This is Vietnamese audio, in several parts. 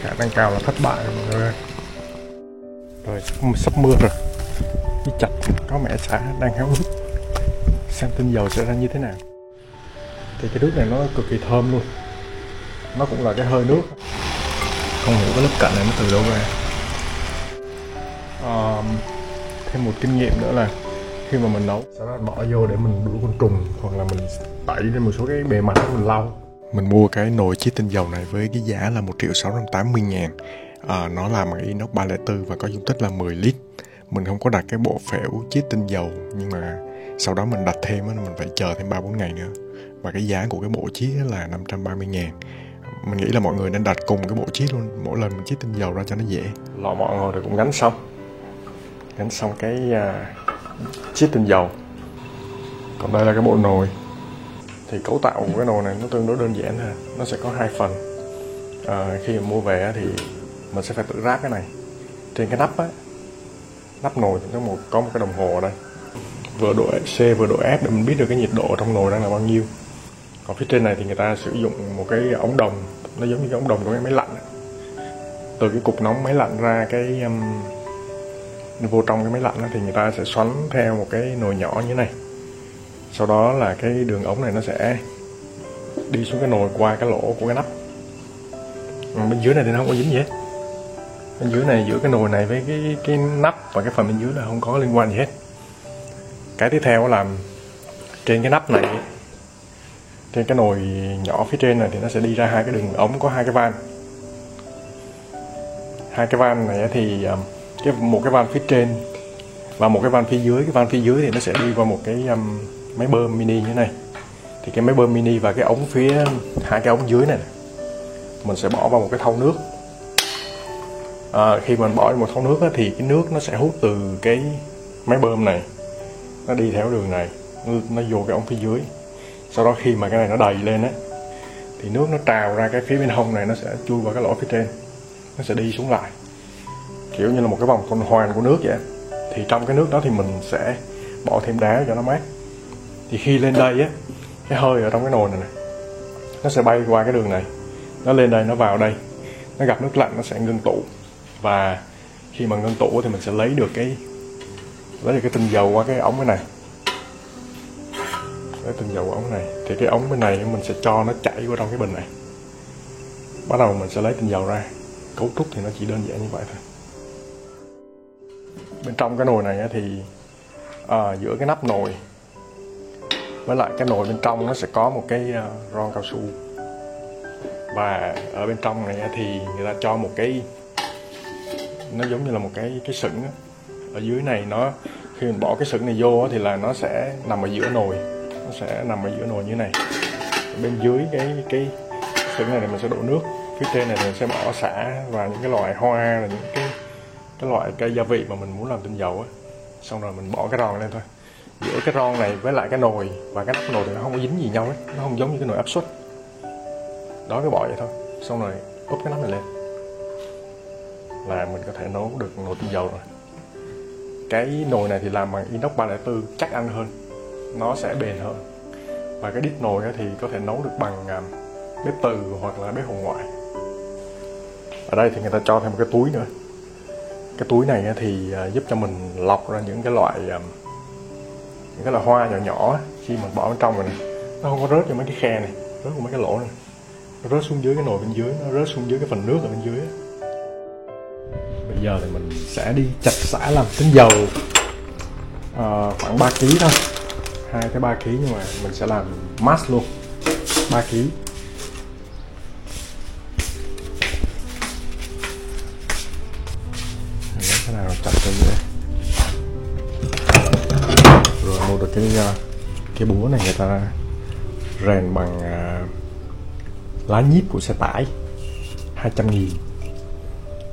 khả năng cao là thất bại rồi mọi người ơi. Rồi sắp mưa rồi, đi chặt có mẹ xã đang háo hức xem tinh dầu sẽ ra như thế nào. Thì cái nước này nó cực kỳ thơm luôn, nó cũng là cái hơi nước, không hiểu cái lớp cạnh này nó từ đâu ra. Thêm một kinh nghiệm nữa là khi mà mình nấu sau đó bỏ vô để mình đuổi côn trùng, hoặc là mình tẩy lên một số cái bề mặt mình lau. Mình mua cái nồi chiết tinh dầu này với cái giá là 1.680.000. Nó làm bằng inox 304 và có dung tích là 10 lít. Mình không có đặt cái bộ phễu chiết tinh dầu, nhưng mà sau đó mình đặt thêm mình phải chờ thêm 3-4 ngày nữa. Và cái giá của cái bộ chiết là 530.000. Mình nghĩ là mọi người nên đặt cùng cái bộ chiết luôn, mỗi lần mình chiết tinh dầu ra cho nó dễ. Lò mọi người rồi cũng gắn xong cái chiết tinh dầu. Còn đây là cái bộ nồi. Thì cấu tạo của cái nồi này nó tương đối đơn giản thôi, nó sẽ có hai phần. Khi mà mua về thì mình sẽ phải tự ráp cái này. Trên cái nắp á, nắp nồi thì có một cái đồng hồ ở đây, vừa độ C vừa độ F để mình biết được cái nhiệt độ trong nồi đang là bao nhiêu. Còn phía trên này thì người ta sử dụng một cái ống đồng, nó giống như cái ống đồng của cái máy lạnh. Từ cái cục nóng máy lạnh ra cái vô trong cái máy lạnh thì người ta sẽ xoắn theo một cái nồi nhỏ như thế này. Sau đó là cái đường ống này nó sẽ đi xuống cái nồi qua cái lỗ của cái nắp. Bên dưới này thì nó không có dính gì hết. Bên dưới này, giữa cái nồi này với cái nắp và cái phần bên dưới là không có liên quan gì hết. Cái tiếp theo là trên cái nắp này, trên cái nồi nhỏ phía trên này thì nó sẽ đi ra hai cái đường ống có hai cái van. Hai cái van này thì một cái van phía trên và một cái van phía dưới. Cái van phía dưới thì nó sẽ đi qua một cái máy bơm mini như thế này. Thì cái máy bơm mini và cái ống phía hai cái ống dưới này mình sẽ bỏ vào một cái thau nước. Khi mình bỏ vào một thau nước thì cái nước nó sẽ hút từ cái máy bơm này, nó đi theo đường này, nó vô cái ống phía dưới. Sau đó khi mà cái này nó đầy lên thì nước nó trào ra cái phía bên hông này, nó sẽ chui vào cái lỗ phía trên, nó sẽ đi xuống lại kiểu như là một cái vòng tuần hoàn của nước vậy. Thì trong cái nước đó thì mình sẽ bỏ thêm đá cho nó mát. Thì khi lên đây cái hơi ở trong cái nồi này nó sẽ bay qua cái đường này, nó lên đây, nó vào đây, nó gặp nước lạnh, nó sẽ ngưng tụ. Và khi mà ngưng tụ thì mình sẽ lấy được cái tinh dầu qua cái ống này, lấy tinh dầu qua ống này. Thì cái ống bên này mình sẽ cho nó chảy vào trong cái bình này. Bắt đầu mình sẽ lấy tinh dầu ra. Cấu trúc thì nó chỉ đơn giản như vậy thôi. Bên trong cái nồi này thì giữa cái nắp nồi với lại cái nồi bên trong nó sẽ có một cái ron cao su. Và ở bên trong này thì người ta cho một cái, nó giống như là một cái sửng. Ở dưới này nó, khi mình bỏ cái sửng này vô thì là nó sẽ nằm ở giữa nồi, nó sẽ nằm ở giữa nồi như thế này. Bên dưới cái sửng này thì mình sẽ đổ nước. Phía trên này thì mình sẽ bỏ sả và những cái loại hoa, là những cái loại cây gia vị mà mình muốn làm tinh dầu Xong rồi mình bỏ cái ron lên thôi. Giữa cái ron này với lại cái nồi và cái nắp nồi thì nó không có dính gì nhau nó không giống như cái nồi áp suất. Đó, cái bỏ vậy thôi. Xong rồi úp cái nắp này lên là mình có thể nấu được nồi tinh dầu rồi. Cái nồi này thì làm bằng inox 304, chắc ăn hơn, nó sẽ bền hơn. Và cái đít nồi thì có thể nấu được bằng bếp từ hoặc là bếp hồng ngoại. Ở đây thì người ta cho thêm một cái túi nữa. Cái túi này thì giúp cho mình lọc ra những cái loại hoa nhỏ nhỏ. Khi mình bỏ bên trong rồi này, nó không có rớt vào mấy cái khe này, rớt vào mấy cái lỗ này, nó rớt xuống dưới cái nồi bên dưới, nó rớt xuống dưới cái phần nước ở bên dưới. Bây giờ thì mình sẽ đi chặt sả làm tinh dầu, khoảng 3 kg thôi, 2 tới 3 kg, nhưng mà mình sẽ làm mass luôn 3 kg. Cái nào chặt cho dễ. Rồi mua được cái búa này, người ta rèn bằng lá nhíp của xe tải, 200.000.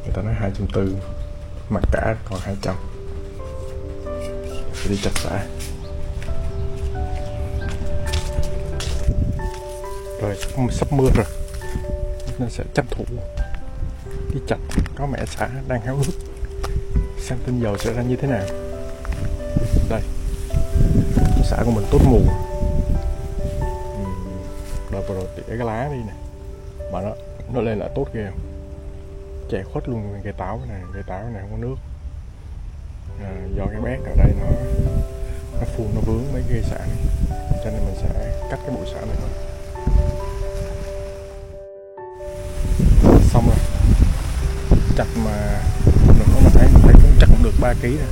Người ta nói 240, mặc cả còn 200. Sẽ đi chặt sả. Rồi sắp mưa rồi nên sẽ tranh thủ đi chặt có mẹ sả đang háo hức xem tinh dầu sẽ ra như thế nào. Đây, sả của mình tốt mùa. Đợt vừa rồi tỉa cái lá đi nè, mà nó lên là tốt ghê không? chẻ khuất luôn cây táo này. Cây táo này không có nước, do cái bét ở đây nó phun, nó vướng mấy cây sả này, cho nên mình sẽ cắt cái bụi sả này thôi. Xong rồi, chặt mà được nó mà thấy cũng chắc cũng được 3 kg rồi,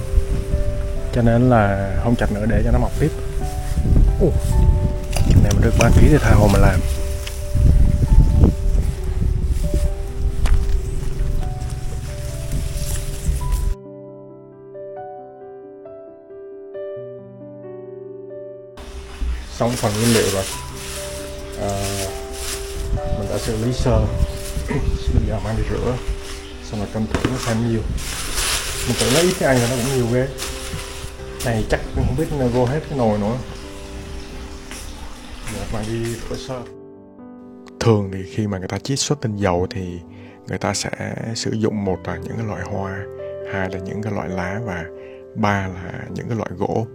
cho nên là không chặt nữa để cho nó mọc tiếp. Này mà được 3 kg thì tha hồ mà làm. Xong phần nguyên liệu rồi, mình đã xử lý sơ. Bây giờ mang đi rửa, xong rồi cân thử nó xem nhiều. Mình tưởng nó ít cái anh là nó cũng nhiều ghê. Này chắc không biết nó vô hết cái nồi nữa. Giờ mang đi rửa sơ. Thường thì khi mà người ta chiết xuất tinh dầu thì người ta sẽ sử dụng một là những cái loại hoa, hai là những cái loại lá và ba là những cái loại gỗ.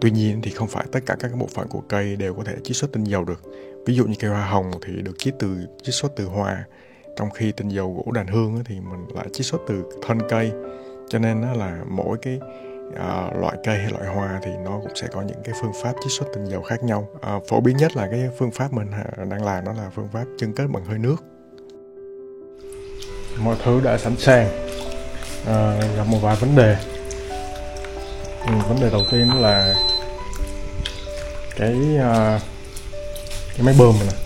Tuy nhiên thì không phải tất cả các bộ phận của cây đều có thể chiết xuất tinh dầu được. Ví dụ như cây hoa hồng thì được chiết xuất từ hoa, trong khi tinh dầu gỗ đàn hương thì mình lại chiết xuất từ thân cây. Cho nên đó là mỗi cái loại cây hay loại hoa thì nó cũng sẽ có những cái phương pháp chiết xuất tinh dầu khác nhau. Phổ biến nhất là cái phương pháp mình đang làm, đó là phương pháp chưng kết bằng hơi nước. Mọi thứ đã sẵn sàng, gặp một vài vấn đề. Vấn đề đầu tiên là cái máy bơm này nè,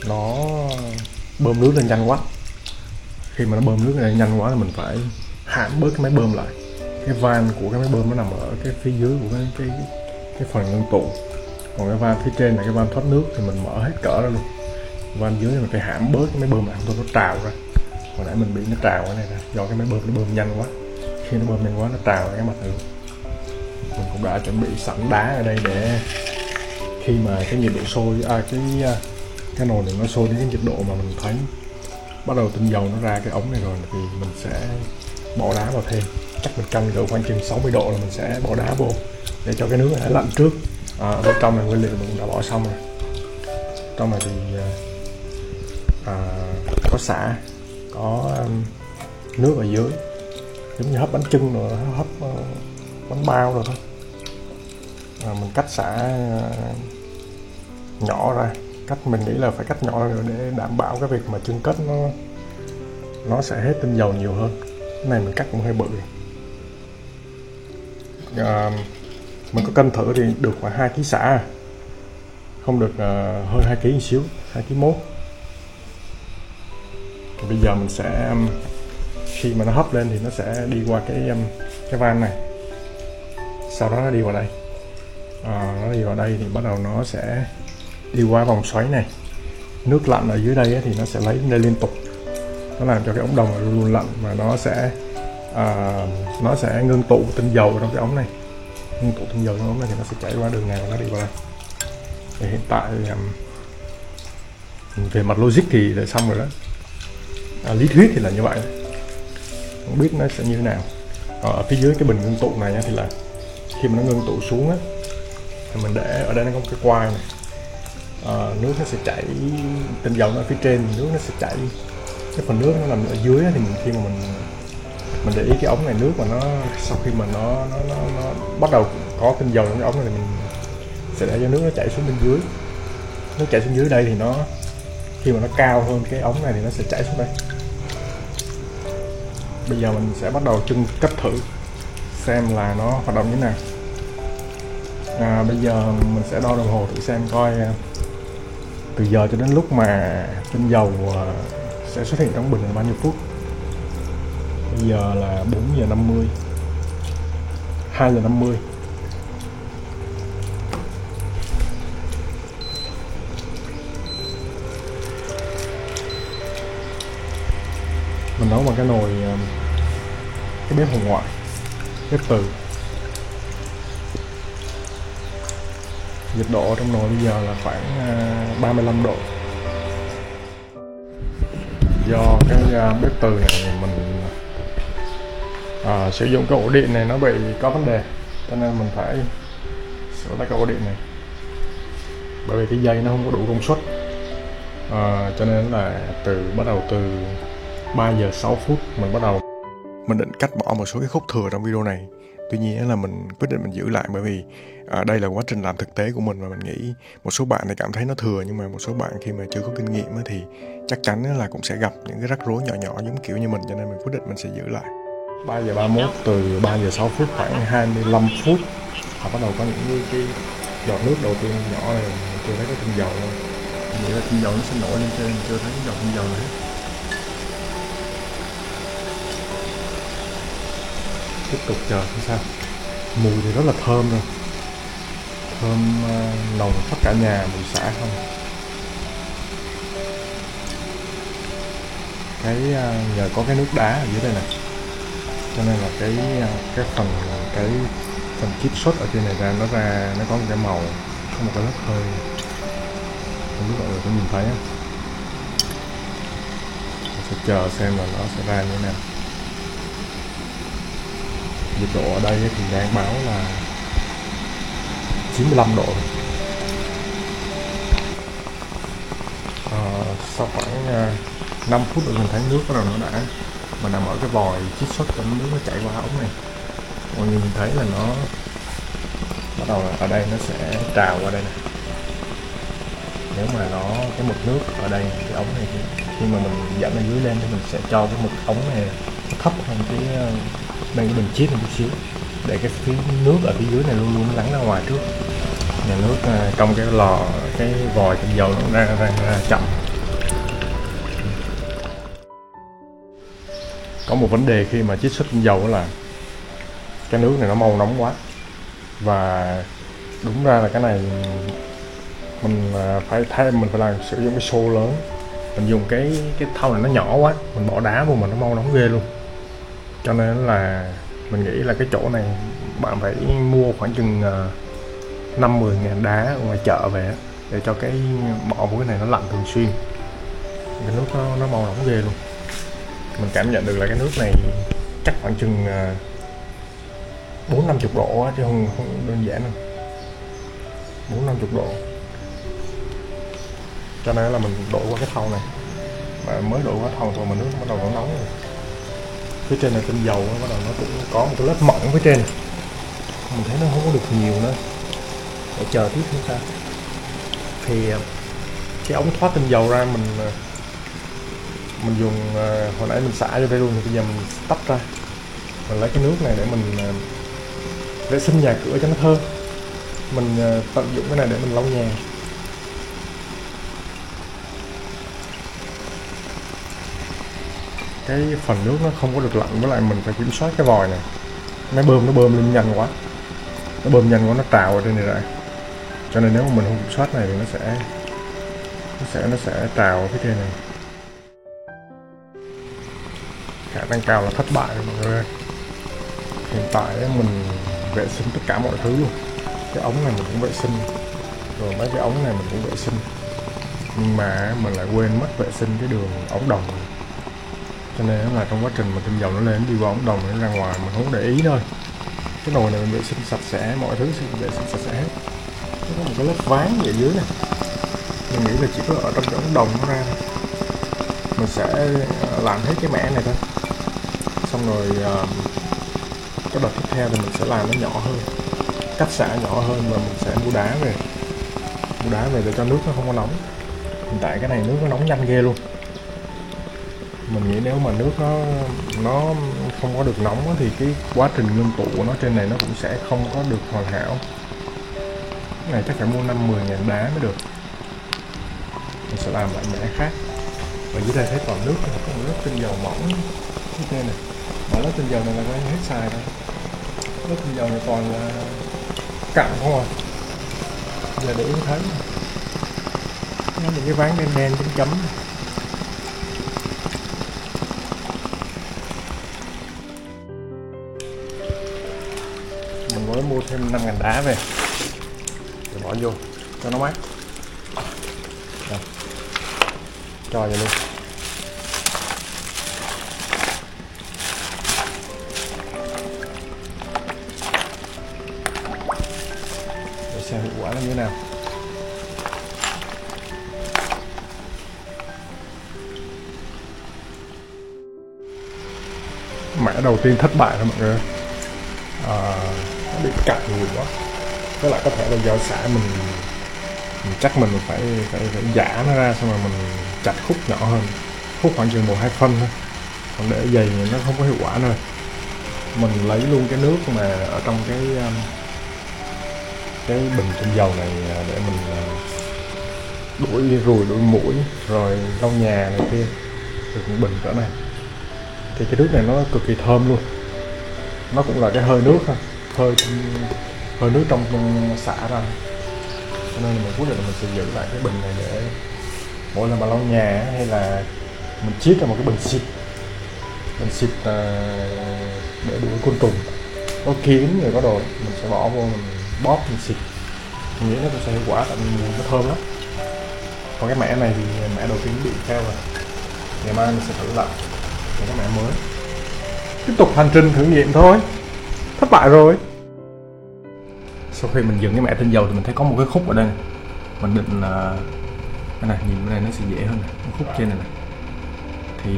nó bơm nước lên nhanh quá. Khi mà nó bơm nước lên nhanh quá thì mình phải hãm bớt cái máy bơm lại. Cái van của cái máy bơm nó nằm ở cái phía dưới của cái phần ngưng tụ, còn cái van phía trên là cái van thoát nước thì mình mở hết cỡ ra luôn. Van dưới thì mình phải hãm bớt cái máy bơm lại, không thôi nó trào ra. Hồi nãy mình bị nó trào cái này nè, do cái máy bơm nó bơm nhanh quá. Khi nó bơm nhanh quá nó trào ra cái mặt này luôn. Mình cũng đã chuẩn bị sẵn đá ở đây để khi mà cái nhiệt độ sôi, cái nồi này nó sôi đến cái nhiệt độ mà mình thấy bắt đầu tinh dầu nó ra cái ống này rồi thì mình sẽ bỏ đá vào thêm. Chắc mình canh cỡ khoảng chừng 60 độ là mình sẽ bỏ đá vô để cho cái nước này lạnh trước. Ở bên trong này nguyên liệu mình đã bỏ xong rồi. Trong này thì có sả, có nước ở dưới, giống như hấp bánh chưng rồi, hấp bánh bao rồi thôi. Mình cắt sả nhỏ ra, mình nghĩ là phải cắt nhỏ ra để đảm bảo cái việc mà chưng kết nó sẽ hết tinh dầu nhiều hơn. Cái này mình cắt cũng hơi bự. Mình có cân thử thì được khoảng 2 kg sả, không được hơn 2 kg một xíu, 2 kg mốt. Bây giờ mình sẽ, khi mà nó hấp lên thì nó sẽ đi qua cái van này, sau đó nó đi vào đây. Nó đi vào đây thì bắt đầu nó sẽ đi qua vòng xoáy này. Nước lạnh ở dưới đây thì nó sẽ lấy lên liên tục, nó làm cho cái ống đồng luôn luôn lạnh và nó sẽ ngưng tụ tinh dầu trong cái ống này. Ngưng tụ tinh dầu trong ống này thì nó sẽ chảy qua đường này và nó đi vào đây. Thì hiện tại về mặt logic thì đã xong rồi đó. Lý thuyết thì là như vậy, không biết nó sẽ như thế nào. Ở phía dưới cái bình ngưng tụ này thì là khi mà nó ngưng tụ xuống á, thì mình để ở đây nó có một cái quai này, nước nó sẽ chảy, tinh dầu nó ở phía trên, nước nó sẽ chảy. Cái phần nước nó nằm ở dưới thì khi mà mình để ý cái ống này, nước mà nó sau khi mà nó bắt đầu có tinh dầu trong cái ống này thì mình sẽ để cho nước nó chảy xuống bên dưới. Nước chảy xuống dưới đây thì nó, khi mà nó cao hơn cái ống này thì nó sẽ chảy xuống đây. Bây giờ mình sẽ bắt đầu cất thử xem là nó hoạt động như thế nào. Bây giờ mình sẽ đo đồng hồ thử xem coi từ giờ cho đến lúc mà tinh dầu sẽ xuất hiện trong bình là bao nhiêu phút. Bây giờ là 4 giờ 50, 2 giờ 50. Mình nấu bằng cái nồi, cái bếp hồng ngoại, bếp từ. Nhiệt độ trong nồi bây giờ là khoảng 35 độ. Do cái bếp từ này mình sử dụng cái ổ điện này nó bị có vấn đề, cho nên mình phải sửa lại cái ổ điện này, bởi vì cái dây nó không có đủ công suất. Cho nên là bắt đầu từ 3 giờ 6 phút mình bắt đầu. Mình định cắt bỏ một số cái khúc thừa trong video này. Tuy nhiên là mình quyết định mình giữ lại, bởi vì đây là quá trình làm thực tế của mình, và mình nghĩ một số bạn thì cảm thấy nó thừa, nhưng mà một số bạn khi mà chưa có kinh nghiệm thì chắc chắn là cũng sẽ gặp những cái rắc rối nhỏ nhỏ giống kiểu như mình, cho nên mình quyết định mình sẽ giữ lại. 3 giờ 31, từ 3 giờ 6 phút khoảng 25 phút họ bắt đầu có những cái giọt nước đầu tiên nhỏ này. Mình chưa thấy có tinh dầu luôn. Mình nghĩ là tinh dầu nó sẽ nổi lên trên, chưa thấy giọt tinh dầu này hết. Tiếp tục chờ xem sao. Mùi thì rất là thơm rồi, thơm nồng khắp cả nhà, mùi xả không. Cái nhờ có cái nước đá ở dưới đây này, cho nên là cái phần chiết xuất ở trên này ra, nó có một cái màu, có một cái lớp hơi, không biết mọi người có nhìn thấy không. Mình sẽ chờ xem là nó sẽ ra như thế nào. Nhiệt độ ở đây thì đang báo là 95 độ. Sau khoảng 5 phút nữa mình thấy nước bắt đầu nó đã, mình nằm ở cái vòi chiết xuất cho nước nó chảy qua ống này. Mọi người nhìn thấy là nó bắt đầu là ở đây nó sẽ trào qua đây này. Nếu mà cái mực nước ở đây, cái ống này, thì khi mà mình dẫn ở dưới lên thì mình sẽ cho cái mực ống này nó thấp hơn cái bên cái bình chiết một chút xíu, để cái phía nước ở phía dưới này luôn luôn lắng ra ngoài trước. Nhà nước trong cái lò, cái vòi tinh dầu nó ra chậm. Có một vấn đề khi mà chiết xuất tinh dầu là cái nước này nó mau nóng quá, và đúng ra là cái này mình phải sử dụng cái xô lớn. Mình dùng cái thau này nó nhỏ quá, mình bỏ đá vô mà nó mau nóng ghê luôn. Cho nên là mình nghĩ là cái chỗ này bạn phải mua khoảng chừng 5-10 ngàn đá ở ngoài chợ về, để cho cái bỏ của cái này nó lạnh thường xuyên. Cái nước nó mau nóng ghê luôn. Mình cảm nhận được là cái nước này chắc khoảng chừng 4-50 độ á, chứ không đơn giản đâu. 4-50 độ. Cho nên là mình đổ qua cái thau này, mà mới đổ qua thau thôi mà nước nó bắt đầu nó nóng rồi. Phía trên là tinh dầu, nó bắt đầu nó cũng có một cái lớp mỏng phía trên. Mình thấy nó không có được nhiều nữa, để chờ tiếp xem sao. Thì cái ống thoát tinh dầu ra mình dùng hồi nãy mình xả vô đây luôn, thì bây giờ mình tách ra, mình lấy cái nước này để mình vệ sinh nhà cửa cho nó thơm. Mình tận dụng cái này để mình lau nhà. Cái phần nước nó không có được lạnh, với lại mình phải kiểm soát cái vòi này. Nó bơm lên nhanh quá, nó bơm nhanh quá, nó trào ở trên này ra. Cho nên nếu mà mình không kiểm soát này thì nó sẽ trào ở phía trên này. Khả năng cao là thất bại rồi mọi người ơi. Hiện tại mình vệ sinh tất cả mọi thứ luôn. Cái ống này mình cũng vệ sinh, rồi mấy cái ống này mình cũng vệ sinh, nhưng mà mình lại quên mất vệ sinh cái đường ống đồng. Cho nên là trong quá trình mà tinh dầu nó lên đi qua ống đồng nó ra ngoài, mình không để ý thôi. Cái nồi này mình vệ sinh sạch sẽ, mọi thứ vệ sinh sạch sẽ hết. Nó có một cái lớp ván ở dưới này, mình nghĩ là chỉ có ở trong cái ống đồng nó ra thôi. Mình sẽ làm hết cái mẻ này thôi, xong rồi cái đợt tiếp theo thì mình sẽ làm nó nhỏ hơn, cắt xả nhỏ hơn, và mình sẽ mua đá về để cho nước nó không có nóng. Hiện tại cái này nước nó nóng nhanh ghê luôn. Mình nghĩ nếu mà nước nó không có được nóng thì cái quá trình ngưng tụ của nó trên này nó cũng sẽ không có được hoàn hảo. Cái này chắc phải mua 5-10 ngàn đá mới được. Mình sẽ làm lại mẻ khác. Và dưới đây thấy toàn nước, có một lớp tinh dầu mỏng như thế này. Mà lớp tinh dầu này là coi hết xài rồi. Lớp tinh dầu này toàn là cặn không à. Giờ để ý thấy nó những cái ván đen đen chấm chấm. Mình mới mua thêm 5 ngàn đá về rồi bỏ vô cho nó mát. Rồi. Cho vào luôn. Để xem hiệu quả nó như thế nào. Mẻ đầu tiên thất bại rồi mọi người. Nó bị cạn nhiều quá, với lại có thể là do xả mình chắc mình phải giã nó ra, xong rồi mình chặt khúc nhỏ hơn, khúc khoảng chừng 1-2 phân thôi, còn để dày nó không có hiệu quả nữa. Mình lấy luôn cái nước mà ở trong cái bình tinh dầu này để mình đuổi ruồi đuổi muỗi rồi lau nhà này kia, được một bình cỡ này. Thì cái nước này nó cực kỳ thơm luôn, nó cũng là cái hơi nước thôi, hơi nước trong xả ra, cho nên là mình quyết định là mình sẽ giữ lại cái bình này để mỗi lần mà lau nhà hay là mình chiết ra một cái bình xịt để đuổi côn trùng. Có kiến người có đồ mình sẽ bỏ vô, mình bóp mình xịt, mình nghĩ nó cũng sẽ hiệu quả, tại vì nó thơm lắm. Còn cái mẻ này thì mẻ đầu tiên bị fail rồi, ngày mai mình sẽ thử lại một cái mẻ mới, tiếp tục hành trình thử nghiệm thôi. Thất bại rồi. Sau khi mình dựng cái mẻ tinh dầu thì mình thấy có một cái khúc ở đây này. Mình định cái này, nhìn bên này nó sẽ dễ hơn này. Cái khúc trên này, này. Thì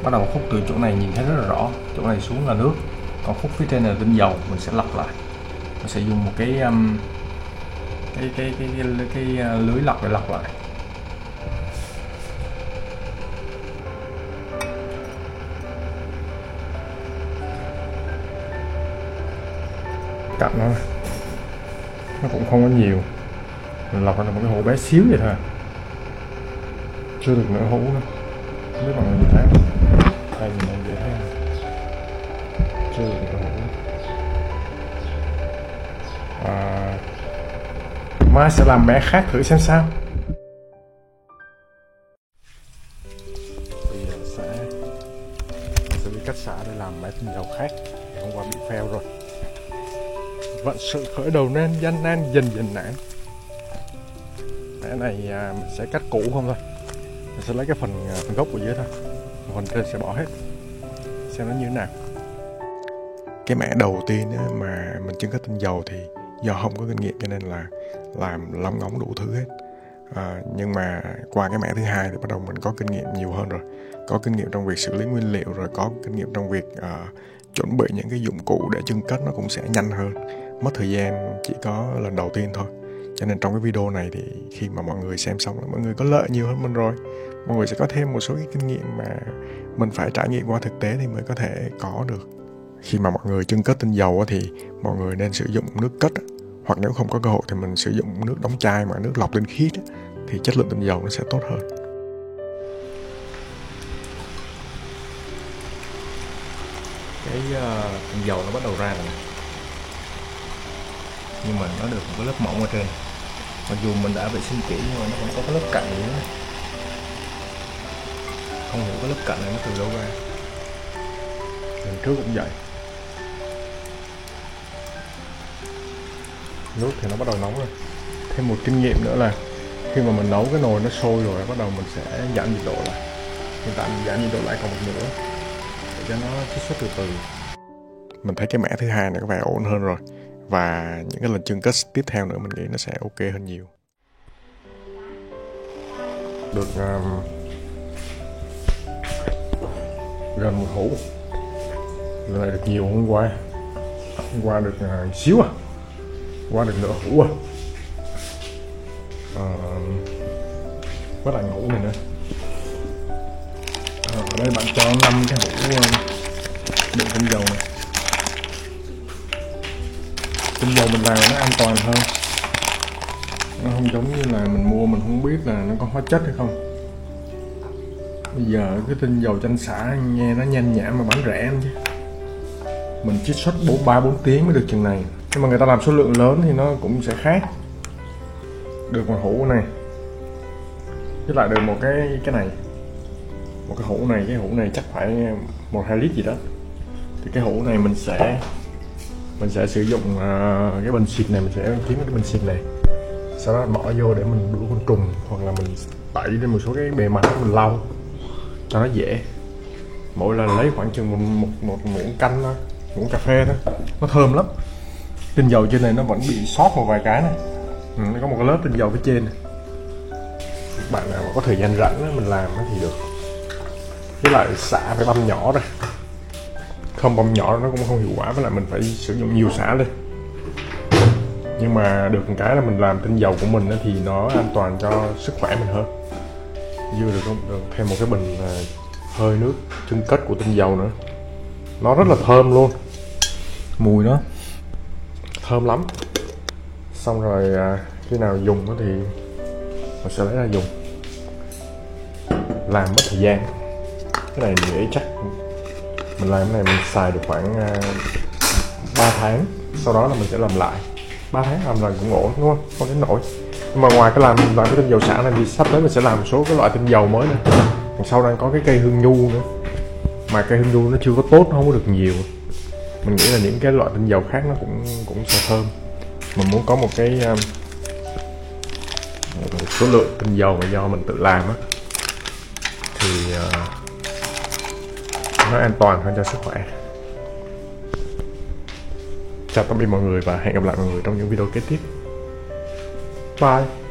bắt đầu khúc từ chỗ này nhìn thấy rất là rõ, chỗ này xuống là nước, còn khúc phía trên là tinh dầu. Mình sẽ lọc lại, mình sẽ dùng một cái lưới lọc để lọc lại. Cạnh nó cũng không có nhiều, mình lọc ra là một cái hũ bé xíu vậy thôi, chưa được nửa hũ nữa. Không biết mọi người nhìn thấy không? Đây nhìn thấy dễ thấy không? Chưa được nửa hũ. Mai sẽ làm mẻ khác thử xem sao. Bây giờ sẽ đi cách xả để làm mẻ tinh dầu khác. Hôm qua bị fail rồi. Vận sự khởi đầu nên gian nan dần dần nản. Mẻ này mình sẽ cắt củ không thôi, mình sẽ lấy cái phần gốc ở dưới thôi, phần trên sẽ bỏ hết, xem nó như thế nào. Cái mẻ đầu tiên mà mình chưng cất tinh dầu thì do không có kinh nghiệm cho nên là làm lóng ngóng đủ thứ hết. Nhưng mà qua cái mẻ thứ hai thì bắt đầu mình có kinh nghiệm nhiều hơn rồi, có kinh nghiệm trong việc xử lý nguyên liệu, rồi có kinh nghiệm trong việc chuẩn bị những cái dụng cụ để chưng cất, nó cũng sẽ nhanh hơn, mất thời gian chỉ có lần đầu tiên thôi. Cho nên trong cái video này thì khi mà mọi người xem xong là mọi người có lợi nhiều hơn mình rồi, mọi người sẽ có thêm một số cái kinh nghiệm mà mình phải trải nghiệm qua thực tế thì mới có thể có được. Khi mà mọi người chưng cất tinh dầu thì mọi người nên sử dụng nước cất, hoặc nếu không có cơ hội thì mình sử dụng nước đóng chai mà nước lọc tinh khiết thì chất lượng tinh dầu nó sẽ tốt hơn. Cái tinh dầu nó bắt đầu ra rồi, nhưng mà nó được một cái lớp mỏng ở trên. Mặc dù mình đã vệ sinh kỹ nhưng mà nó vẫn có cái lớp cặn nữa. Không hiểu cái lớp cặn này nó từ đâu ra. Lần trước cũng vậy. Nước thì nó bắt đầu nóng rồi. Thêm một kinh nghiệm nữa là khi mà mình nấu cái nồi nó sôi rồi, bắt đầu mình sẽ giảm nhiệt độ lại. Hiện tại mình giảm nhiệt độ lại còn một nửa để cho nó chiết xuất từ từ. Mình thấy cái mẻ thứ hai này có vẻ ổn hơn rồi, và những cái lần chưng cất tiếp theo nữa mình nghĩ nó sẽ ok hơn nhiều. Được gần một hũ, lần này được nhiều hôm qua. Hôm qua được xíu à, qua được nửa hũ à. Với lại hũ này nữa. Ở đây bạn cho 5 cái hũ đựng tinh dầu này. Tinh dầu mình làm nó an toàn hơn, nó không giống như là mình mua mình không biết là nó có hóa chất hay không. Bây giờ cái tinh dầu chanh xả nghe nó nhanh nhãn mà bán rẻ chứ, mình chiết xuất 3-4 tiếng mới được chừng này, nhưng mà người ta làm số lượng lớn thì nó cũng sẽ khác. Được một hũ này, với lại được một cái này, một cái hũ này, cái hũ này chắc phải 1-2 lít gì đó. Thì cái hũ này mình sẽ sử dụng cái bình xịt này, mình sẽ kiếm cái bình xịt này, sau đó bỏ vô để mình đuổi côn trùng, hoặc là mình tẩy lên một số cái bề mặt mình lau cho nó dễ. Mỗi lần lấy khoảng chừng một muỗng canh thôi, muỗng cà phê thôi, nó thơm lắm. Tinh dầu trên này nó vẫn bị sót một vài cái này, nó có một cái lớp tinh dầu phía trên này. Các bạn nào mà có thời gian rảnh mình làm thì được. Với lại xả phải băm nhỏ ra, thơm bông nhỏ nó cũng không hiệu quả, với lại mình phải sử dụng nhiều sả lên. Nhưng mà được một cái là mình làm tinh dầu của mình thì nó an toàn cho sức khỏe mình hơn. Dưa được không? Được thêm một cái bình hơi nước chân kết của tinh dầu nữa. Nó rất là thơm luôn, mùi nó thơm lắm. Xong rồi khi nào dùng thì mình sẽ lấy ra dùng. Làm mất thời gian, cái này dễ chắc. Mình làm cái này mình xài được khoảng 3 tháng, sau đó là mình sẽ làm lại. 3 tháng làm lần cũng ổn đúng không? Không đến nổi. Nhưng mà ngoài cái làm cái tinh dầu xả này thì sắp tới mình sẽ làm một số cái loại tinh dầu mới nữa. Đằng sau đang có cái cây hương nhu nữa, mà cây hương nhu nó chưa có tốt, nó không có được nhiều. Mình nghĩ là những cái loại tinh dầu khác nó cũng sẽ thơm. Mình muốn có một cái một số lượng tinh dầu mà do mình tự làm á thì nó an toàn hơn cho sức khỏe. Chào tạm biệt mọi người và hẹn gặp lại mọi người trong những video kế tiếp. Bye.